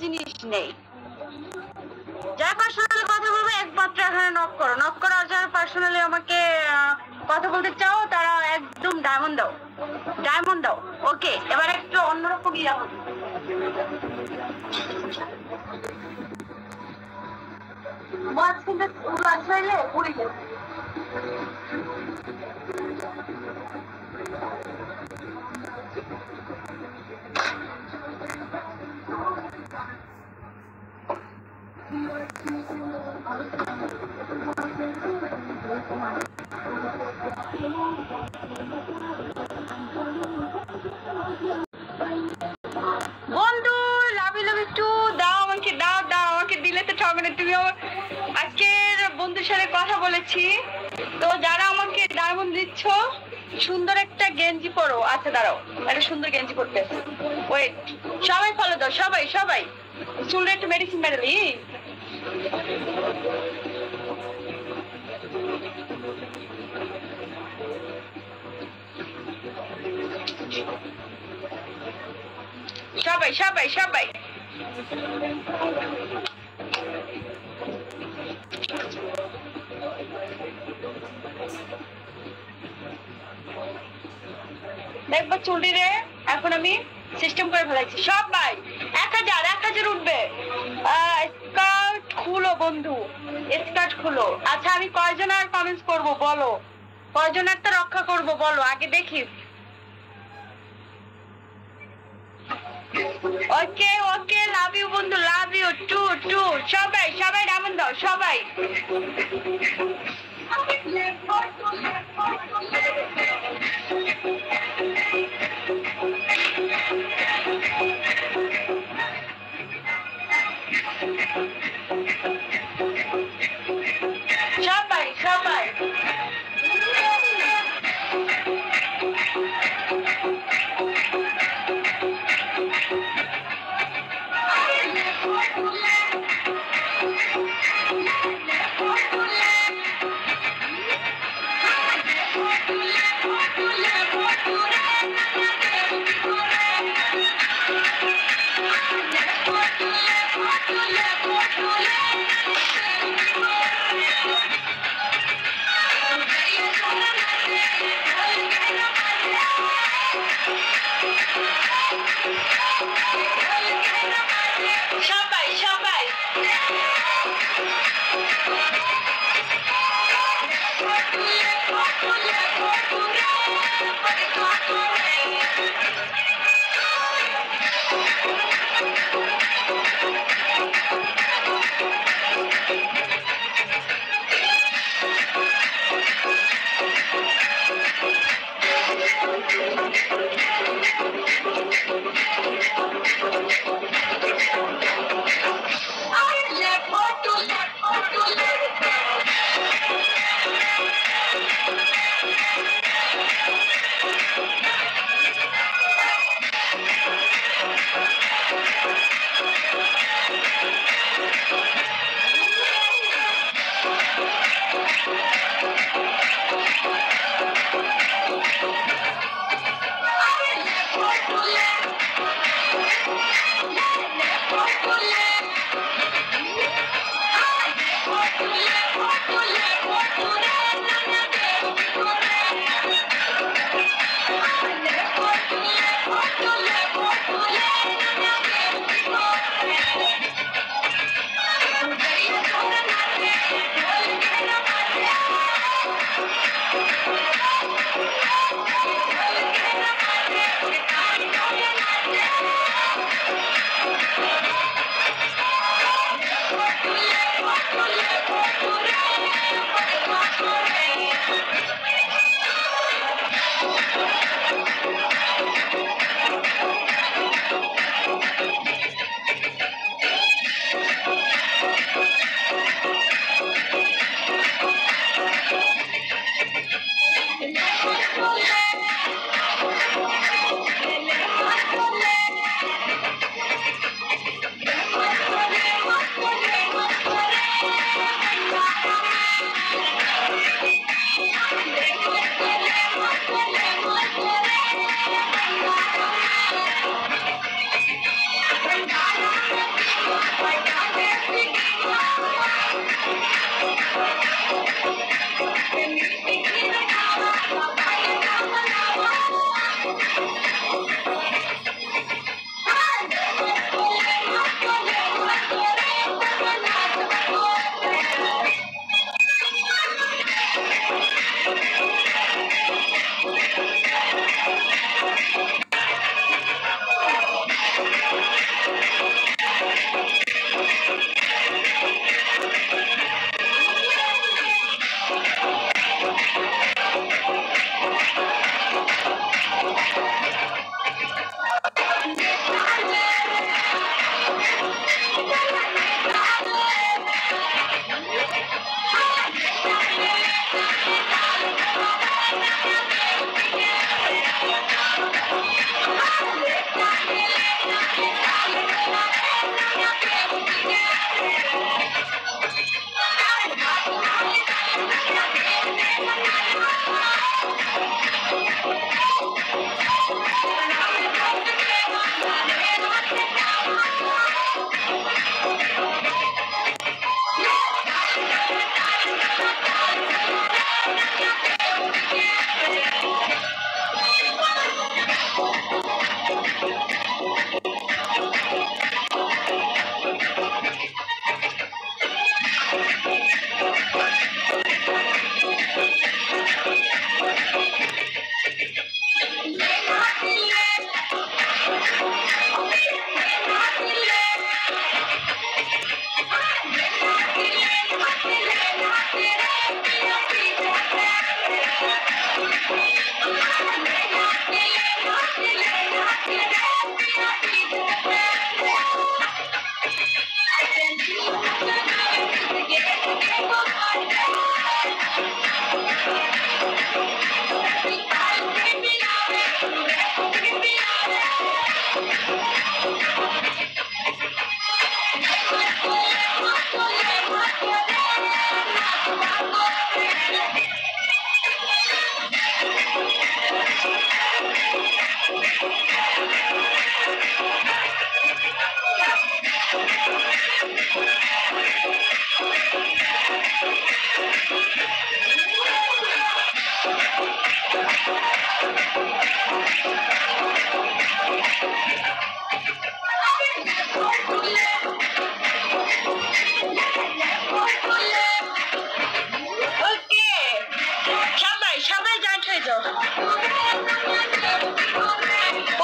জিনিস নেই। যারা পার্সোনালি কথা বলবে একমাত্র এখানে নক করো, নক করো। আর যারা পার্সোনালি আমাকে কথা বলতে চাও তারা একদম ডায়মন্ড দাও, ডায়মন্ড দাও। ওকে, এবার একটু অন্যরকম ইয়া হবে। বন্ধু লাভ ইউ একটু দাও আমাকে, দাও দাও আমাকে, দিলে তো ঠকবে না। তুমি আজকের বন্ধুর সাথে কথা বলেছি, তো যারা আমাকে ডায়মন্ড দিচ্ছ সুন্দর একটা গেঞ্জি পরো। আচ্ছা দাঁড়াও, একটা সুন্দর গেঞ্জি পরতে। ওয়েট, সবাই ফলো দাও, সবাই সবাই। চুলটা একটু মেডিসিন মেরেলি। সবাই সবাই সবাই দেখবো চুলটি রে। এখন আমি সিস্টেম করে ফেলাইছি। সবাই 1000 উঠবে। স্কার্ট খুলো বন্ধু, স্কার্ট খুলো। আচ্ছা আমি কয়জন আর কমেন্টস করবো বলো, কয়জন একটা রক্ষা করবো বলো আগে দেখি। ওকে ওকে, লাভ ইউ বন্ধু, লাভ ইউ টু টু। সবাই সবাই ডায়মন্ড দাও সবাই। সবাই সবাই সবাই সবাই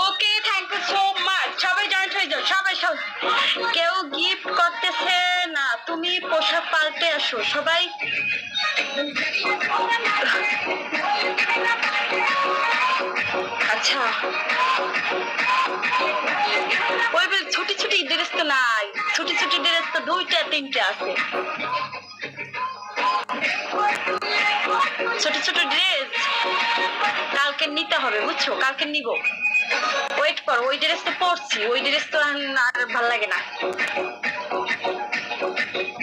ওকে, থ্যাংক ইউ সো মাচ। সবাই জয়েন্ট হয়ে যাও, সবাই সব। কেউ গিফট করতেছে না, তুমি পোশাক পাল্টে আসো সবাই। আচ্ছা, ওই ছুটি ছুটি ড্রেস তো নাই, ছুটি ছুটি ড্রেস তো 2টা 3টে আছে। ছোট ছোট ড্রেস কালকে নিতে হবে, বুঝছো? কালকে নিব, ওয়েট কর। ওই ড্রেস তো পরছি, ওই ড্রেস তো আর ভাল লাগে না।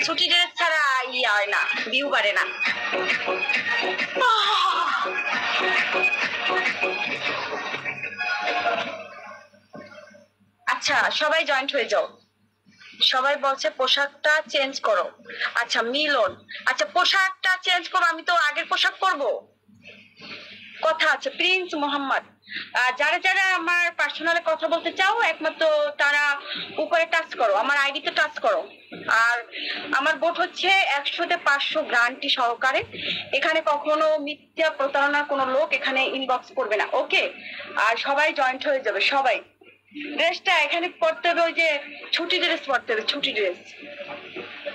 ছুটি ড্রেস ছাড়া হয় না, ভিউ বাড়ে না। আচ্ছা, সবাই জয়েন্ট হয়ে যাও। সবাই বলছে পোশাকটা চেঞ্জ করো। আচ্ছা মিলন, আচ্ছা পোশাকটা চেঞ্জ করো, আমি তো আগের পোশাক পরবো। কথা আছে। প্রিন্স মোহাম্মদ, যারা যারা আমার পার্সোনালে কথা বলতে চাও একমাত্র তারা উপরে টাচ করো, আমার আইডিতে টাচ করো। আর আমার বোট হচ্ছে 100তে 500 গ্যারান্টি সহকারে। এখানে কখনো মিথ্যা প্রতারণার কোনো লোক এখানে ইনবক্স করবে না, ওকে? আর সবাই জয়েন্ট হয়ে যাবে। সবাই ড্রেসটা এখানে পরতে হবে, ওই যে ছুটি ড্রেস পরতে হবে, ছুটি ড্রেস।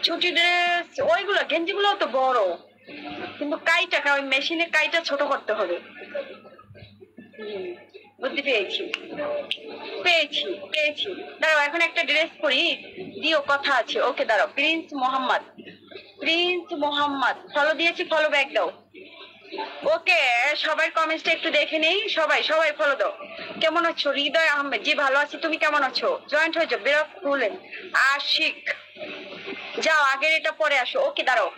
ছুটি ড্রেস ওইগুলো গেঞ্জিগুলো তো বড়, কিন্তু কাইটা ওই মেশিনে কাইটা ছোট করতে হবে। বুদ্ধি পেয়েছি পেয়েছি পেয়েছি। দাঁড়াও, এখন একটা ড্রেস পরি, দিও, কথা আছে। ওকে দাঁড়াও। Prince Mohammed, prince Mohammed follow দিয়েছি, ফলো ব্যাক দাও। ওকে, সবাই কমেন্টটা একটু দেখে নেই। সবাই সবাই ফলো দাও। কেমন আছো? হৃদয় আহমেদ, জি ভালো আছি, তুমি কেমন আছো? জয়েন্ট হয়ে যাও। বেরক খুলেন। আশিক, যাও আগের এটা পরে আসো। ওকে দাঁড়াও।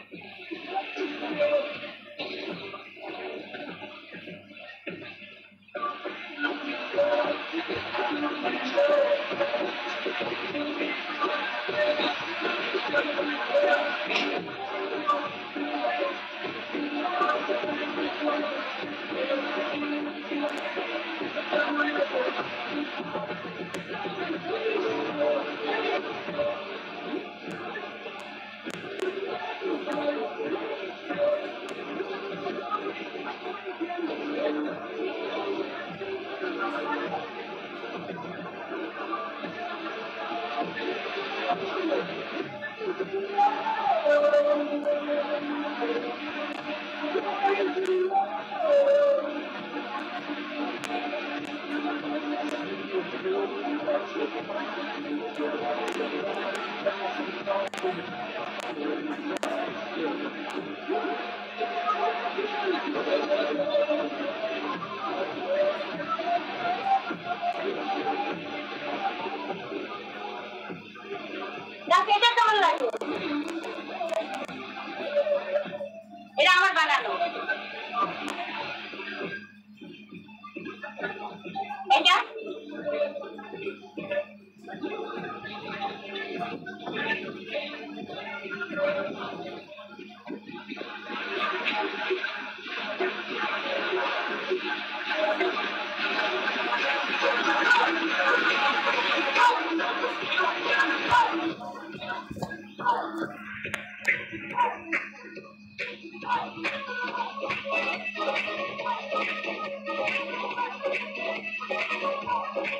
এটা কেমন লাগে? এটা আমার বানানো। এটা